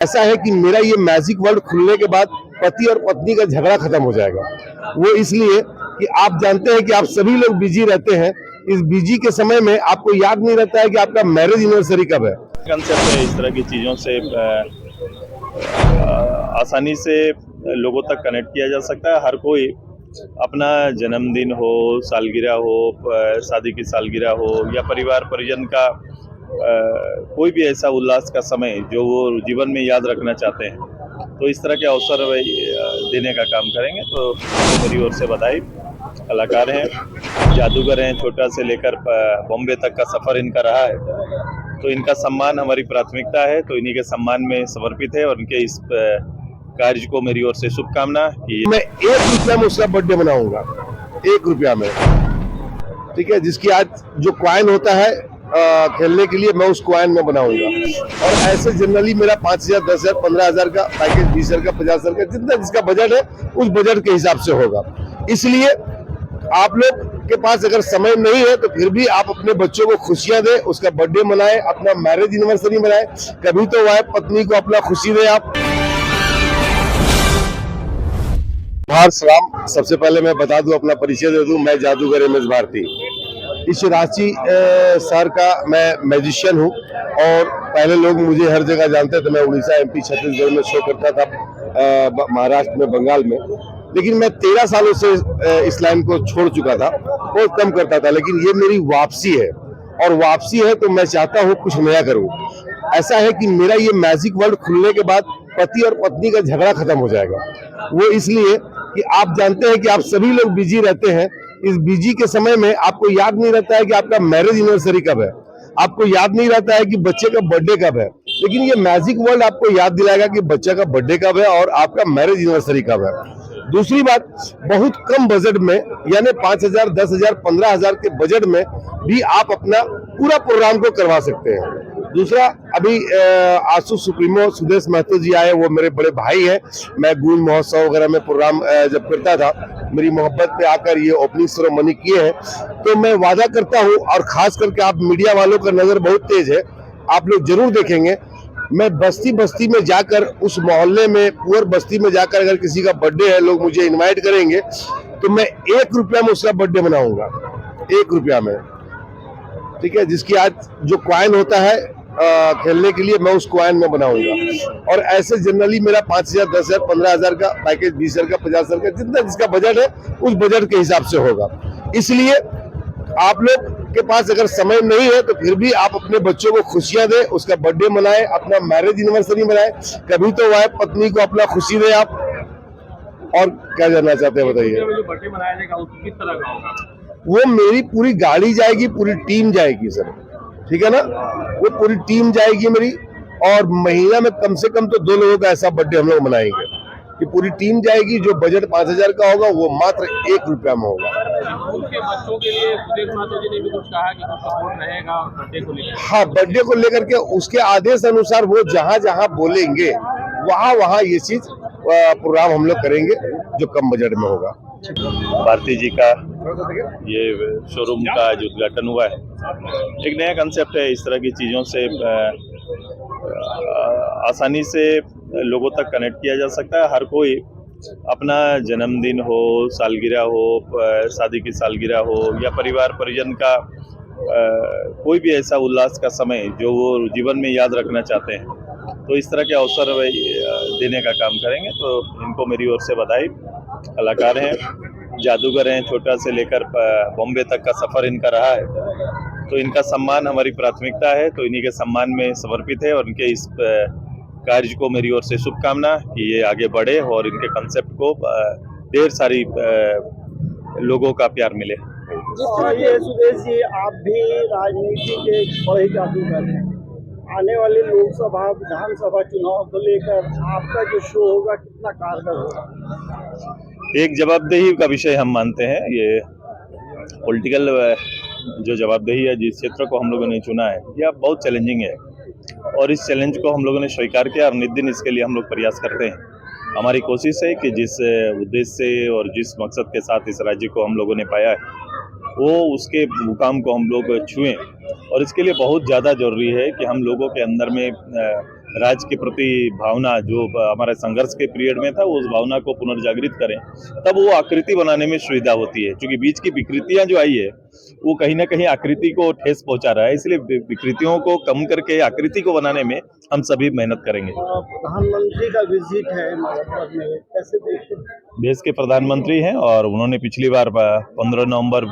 ऐसा है कि मेरा ये मैजिक वर्ल्ड खुलने के बाद पति और पत्नी का झगड़ा खत्म हो जाएगा। वो इसलिए कि आप जानते हैं कि आप सभी लोग बिजी रहते हैं। इस बिजी के समय में आपको याद नहीं रहता है कि आपका मैरिज एनिवर्सरी कब है। कंसेप्ट है, इस तरह की चीज़ों से आसानी से लोगों तक कनेक्ट किया जा सकता है। हर कोई अपना जन्मदिन हो, सालगिरह हो, शादी की सालगिरह हो या परिवार परिजन का कोई भी ऐसा उल्लास का समय जो वो जीवन में याद रखना चाहते हैं, तो इस तरह के अवसर देने का काम करेंगे। तो मेरी ओर से बधाई। कलाकार हैं, जादूगर हैं, छोटा से लेकर बॉम्बे तक का सफ़र इनका रहा है, तो इनका सम्मान हमारी प्राथमिकता है। तो इन्हीं के सम्मान में समर्पित है और इनके इस कार्य को मेरी ओर से शुभकामना कि मैं 1 रुपया में उसका बर्थडे मनाऊंगा, 1 रुपया में, ठीक है। जिसकी आज जो कॉइन होता है खेलने के लिए, मैं उस कॉइन में बनाऊंगा। और ऐसे जनरली मेरा 5,000, 10,000, 15,000 का पैकेज, 20,000 का, 50,000 का, जितना जिसका बजट है उस बजट के हिसाब से होगा। इसलिए आप लोग के पास अगर समय नहीं है तो फिर भी आप अपने बच्चों को खुशियां दें, उसका बर्थडे मनाएं, अपना मैरिज एनिवर्सरी मनाएं। कभी तो वाइफ पत्नी को अपना खुशी दें आप। सलाम। सबसे पहले मैं बता दूं, अपना परिचय दे दूं, मैं जादूगर एम एस भारती। इस रांची शहर का मैं मैजिशियन हूं और पहले लोग मुझे हर जगह जानते थे। मैं उड़ीसा, एमपी, छत्तीसगढ़ में शो करता था, महाराष्ट्र में, बंगाल में। लेकिन मैं 13 सालों से इस लाइन को छोड़ चुका था, बहुत कम करता था। लेकिन ये मेरी वापसी है और वापसी है तो मैं चाहता हूँ कुछ नया करूँ। ऐसा है कि मेरा ये मैजिक वर्ल्ड खुलने के बाद पति और पत्नी का झगड़ा खत्म हो जाएगा। वो इसलिए कि आप जानते हैं कि आप सभी लोग बिजी रहते हैं। इस बिजी के समय में आपको याद नहीं रहता है कि आपका मैरिज एनिवर्सरी कब है, आपको याद नहीं रहता है कि बच्चे का बर्थडे कब है। लेकिन ये मैजिक वर्ल्ड आपको याद दिलाएगा कि बच्चे का बर्थडे कब है और आपका मैरिज एनिवर्सरी कब है। दूसरी बात, बहुत कम बजट में, यानी 5,000, 10,000, 15,000 के बजट में भी आप अपना पूरा प्रोग्राम को करवा सकते हैं। दूसरा, अभी आसू सुप्रीमो सुदेश महतो जी आए, वो मेरे बड़े भाई हैं। मैं गूंज महोत्सव वगैरह में प्रोग्राम जब करता था, मेरी मोहब्बत पे आकर ये ओपनिंग सेरेमनी किए हैं। तो मैं वादा करता हूँ, और खास करके आप मीडिया वालों का नजर बहुत तेज है, आप लोग जरूर देखेंगे। मैं बस्ती बस्ती में जाकर, उस मोहल्ले में, पुअर बस्ती में जाकर, अगर किसी का बर्थडे है, लोग मुझे इनवाइट करेंगे तो मैं 1 रुपया में उसका बर्थडे मनाऊंगा, 1 रुपया में, ठीक है। जिसकी आज जो कॉइन होता है खेलने के लिए, मैं उस कॉइन में बनाऊंगा। और ऐसे जनरली मेरा 5,000, 10,000, 15,000 का पैकेज, 20,000 का, 50,000 का, जितना जिसका बजट है उस बजट के हिसाब से होगा। इसलिए आप लोग के पास अगर समय नहीं है तो फिर भी आप अपने बच्चों को खुशियां दें, उसका बर्थडे मनाएं, अपना मैरिज एनिवर्सरी मनाएं। कभी तो वाइफ पत्नी को अपना खुशी दें आप। और क्या जानना चाहते हैं बताइए। जो बर्थडे मनाया जाएगा वो किस तरह का होगा? वो मेरी पूरी गाड़ी जाएगी, पूरी टीम जाएगी सर, ठीक है ना। वो पूरी टीम जाएगी मेरी, और महीना में कम से कम तो 2 लोगों का ऐसा बर्थडे हम लोग मनाएंगे कि पूरी टीम जाएगी। जो बजट 5,000 का होगा वो मात्र 1 रुपया में होगा। उनके बच्चों के लिए सुदेश महतो जी ने भी कुछ कहा कि कुछ सपोर्ट रहेगा बर्थडे को लेकर। हाँ, बर्थडे को लेकर के उसके आदेश अनुसार वो जहाँ जहाँ बोलेंगे वहाँ वहाँ ये चीज प्रोग्राम हम लोग करेंगे, जो कम बजट में होगा। भारती जी का ये शोरूम का आज उद्घाटन हुआ है। एक नया कंसेप्ट है, इस तरह की चीज़ों से आसानी से लोगों तक कनेक्ट किया जा सकता है। हर कोई अपना जन्मदिन हो, सालगिरह हो, शादी की सालगिरह हो या परिवार परिजन का कोई भी ऐसा उल्लास का समय जो वो जीवन में याद रखना चाहते हैं, तो इस तरह के अवसर देने का काम करेंगे। तो इनको मेरी ओर से बधाई। कलाकार हैं, जादूगर हैं, छोटा से लेकर बॉम्बे तक का सफ़र इनका रहा है, तो इनका सम्मान हमारी प्राथमिकता है। तो इन्हीं के सम्मान में समर्पित है और इनके इस कार्य को मेरी ओर से शुभकामना कि ये आगे बढ़े और इनके कंसेप्ट को ढेर सारी लोगों का प्यार मिले। ये सुदेश जी, आप भी राजनीति के बड़े जादूगर हैं। आने वाले लोकसभा, विधानसभा चुनाव को लेकर आपका जो शो होगा कितना कारगर होगा? एक जवाबदेही का विषय हम मानते हैं। ये पॉलिटिकल जो जवाबदेही है, जिस क्षेत्र को हम लोगों ने चुना है, यह बहुत चैलेंजिंग है और इस चैलेंज को हम लोगों ने स्वीकार किया और नित दिन इसके लिए हम लोग प्रयास करते हैं। हमारी कोशिश है कि जिस उद्देश्य से और जिस मकसद के साथ इस राज्य को हम लोगों ने पाया है, वो उसके मुकाम को हम लोग छुएं। और इसके लिए बहुत ज़्यादा ज़रूरी है कि हम लोगों के अंदर में राज्य के प्रति भावना जो हमारे संघर्ष के पीरियड में था, उस भावना को पुनर्जागृत करें, तब वो आकृति बनाने में सुविधा होती है। क्योंकि बीच की विकृतियां जो आई है वो कहीं ना कहीं आकृति को ठेस पहुंचा रहा है, इसलिए विकृतियों को कम करके आकृति को बनाने में हम सभी मेहनत करेंगे। प्रधानमंत्री का विजिट है मुजफ्फर में, कैसे देखते हैं? देश के प्रधानमंत्री हैं और उन्होंने पिछली बार 15 नवंबर